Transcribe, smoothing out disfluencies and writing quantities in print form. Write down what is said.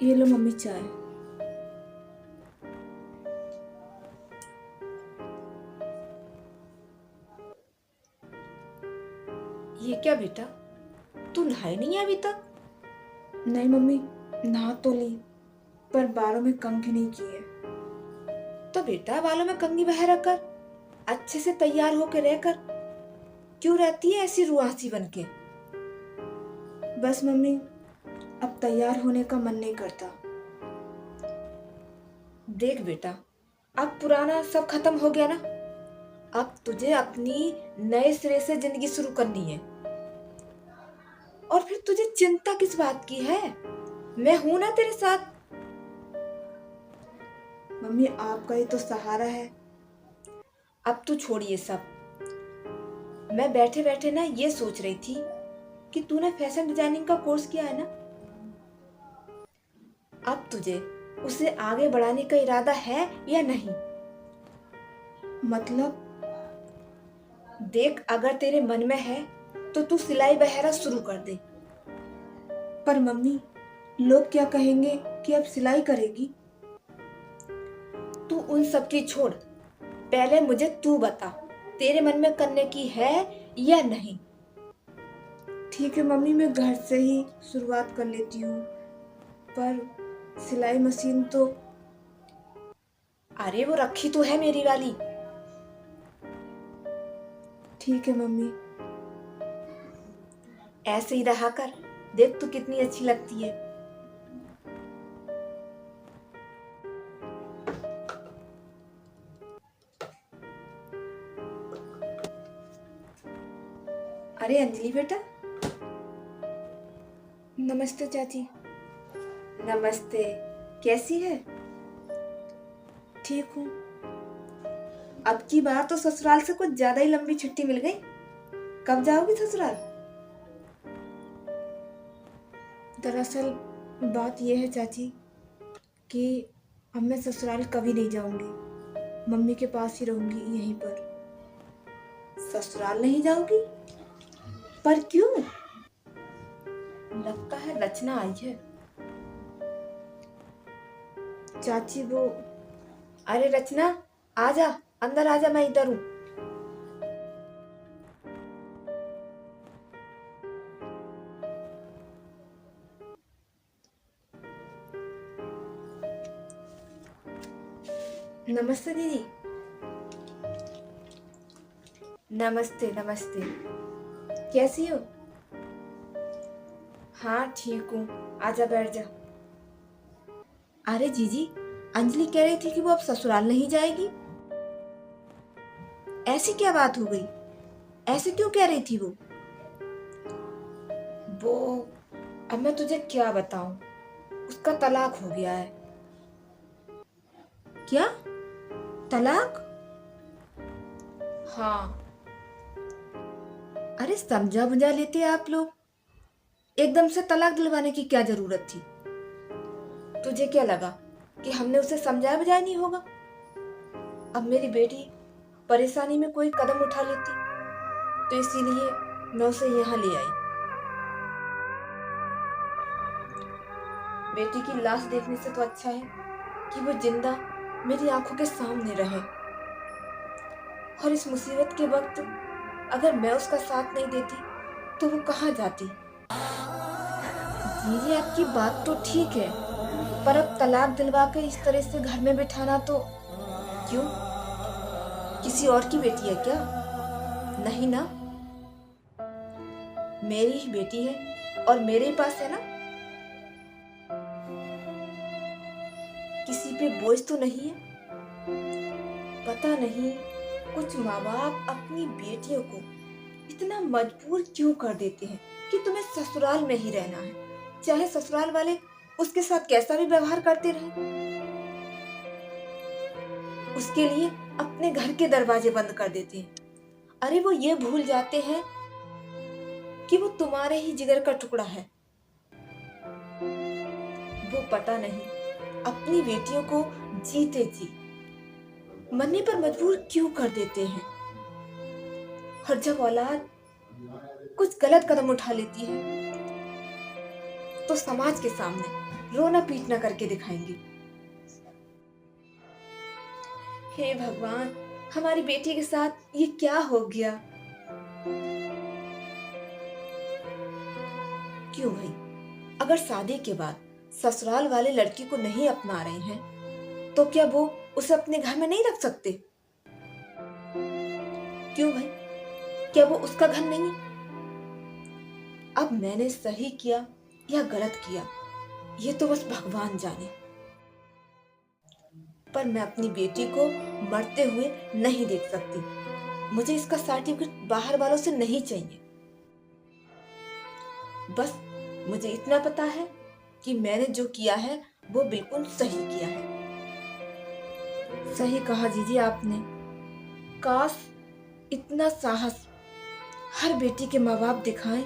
ये लो मम्मी चाय। ये क्या बेटा, तू नहाई नहीं है अभी तक? नहीं मम्मी, नहा तो ली पर बालों में कंघी नहीं की है। तो बेटा बालों में कंघी बह रखकर अच्छे से तैयार होकर रहकर क्यों रहती है ऐसी रुआसी बन के? बस मम्मी, अब तैयार होने का मन नहीं करता। देख बेटा, अब पुराना सब खत्म हो गया ना। अब तुझे अपनी नए सिरे से जिंदगी शुरू करनी है। और फिर तुझे चिंता किस बात की है? मैं हूं ना तेरे साथ। मम्मी आपका ही तो सहारा है। अब तू छोड़िए सब। मैं बैठे बैठे ना ये सोच रही थी कि तूने फैशन डिजाइनिंग का कोर्स किया है ना। अब तुझे उसे आगे बढ़ाने का इरादा है या नहीं? मतलब? देख, अगर तेरे मन में है तो तू सिलाई वगैरह शुरू कर दे। पर मम्मी, लोग क्या कहेंगे कि अब सिलाई करेगी? तू उन सब की छोड़, पहले मुझे तू बता, तेरे मन में करने की है या नहीं? ठीक है मम्मी, मैं घर से ही शुरुआत कर लेती हूँ। पर सिलाई मशीन तो। अरे वो रखी तो है मेरी वाली। ठीक है मम्मी। ऐसे ही रहा कर, देख तू कितनी अच्छी लगती है। अरे अंजलि बेटा। नमस्ते चाची। नमस्ते। कैसी है? ठीक हूँ। अब की बार तो ससुराल से कुछ ज्यादा ही लंबी छुट्टी मिल गई। कब जाओगी ससुराल? दरअसल बात यह है चाची कि अब मैं ससुराल कभी नहीं जाऊंगी। मम्मी के पास ही रहूंगी यहीं पर। ससुराल नहीं जाओगी? पर क्यों? लगता है रचना आई है। चाची वो। अरे रचना, आजा, अंदर आजा, मैं इधर हूँ। नमस्ते दीदी। नमस्ते नमस्ते। कैसी हो? हाँ ठीक हूँ, आजा बैठ जा। अरे जीजी, अंजलि कह रही थी कि वो अब ससुराल नहीं जाएगी। ऐसी क्या बात हो गई? ऐसे क्यों कह रही थी वो? अब मैं तुझे क्या बताऊं, उसका तलाक हो गया है। क्या? तलाक? हाँ। अरे समझा बुझा लेते आप लोग, एकदम से तलाक दिलवाने की क्या जरूरत थी? तुझे क्या लगा कि हमने उसे समझाया बुझाया नहीं होगा? अब मेरी बेटी परेशानी में कोई कदम उठा लेती तो इसीलिए मैं उसे यहाँ ले आई। बेटी की लाश देखने से तो अच्छा है कि वो जिंदा मेरी आंखों के सामने रहे। और इस मुसीबत के वक्त अगर मैं उसका साथ नहीं देती तो वो कहाँ जाती? दीदी आपकी बात तो ठीक है, पर अब तलाक दिलवा के इस तरह से घर में बिठाना तो। क्यों, किसी और की बेटी है क्या? नहीं ना, मेरी ही बेटी है और मेरे ही पास है ना। किसी पे बोझ तो नहीं है। पता नहीं कुछ माँ बाप अपनी बेटियों को इतना मजबूर क्यों कर देते हैं कि तुम्हें ससुराल में ही रहना है, चाहे ससुराल वाले उसके साथ कैसा भी व्यवहार करते रहे। उसके लिए अपने घर के दरवाजे बंद कर देते हैं। अरे वो ये भूल जाते हैं कि वो तुम्हारे ही जिगर का टुकड़ा है। वो पता नहीं अपनी बेटियों को जीते जी मरने पर मजबूर क्यों कर देते हैं। और जब औलाद कुछ गलत कदम उठा लेती है तो समाज के सामने रोना पीटना करके दिखाएंगे। हे भगवान, हमारी बेटी के साथ ये क्या हो गया? क्यों भाई, अगर शादी के बाद ससुराल वाले लड़की को नहीं अपना रहे हैं तो क्या वो उसे अपने घर में नहीं रख सकते? क्यों भाई, क्या वो उसका घर नहीं है? अब मैंने सही किया या गलत किया ये तो बस भगवान जाने, पर मैं अपनी बेटी को मरते हुए नहीं देख सकती। मुझे इसका सर्टिफिकेट बाहर वालों से नहीं चाहिए। बस मुझे इतना पता है कि मैंने जो किया है वो बिल्कुल सही किया है। सही कहा जीजी आपने। काश इतना साहस हर बेटी के माँ बाप दिखाएं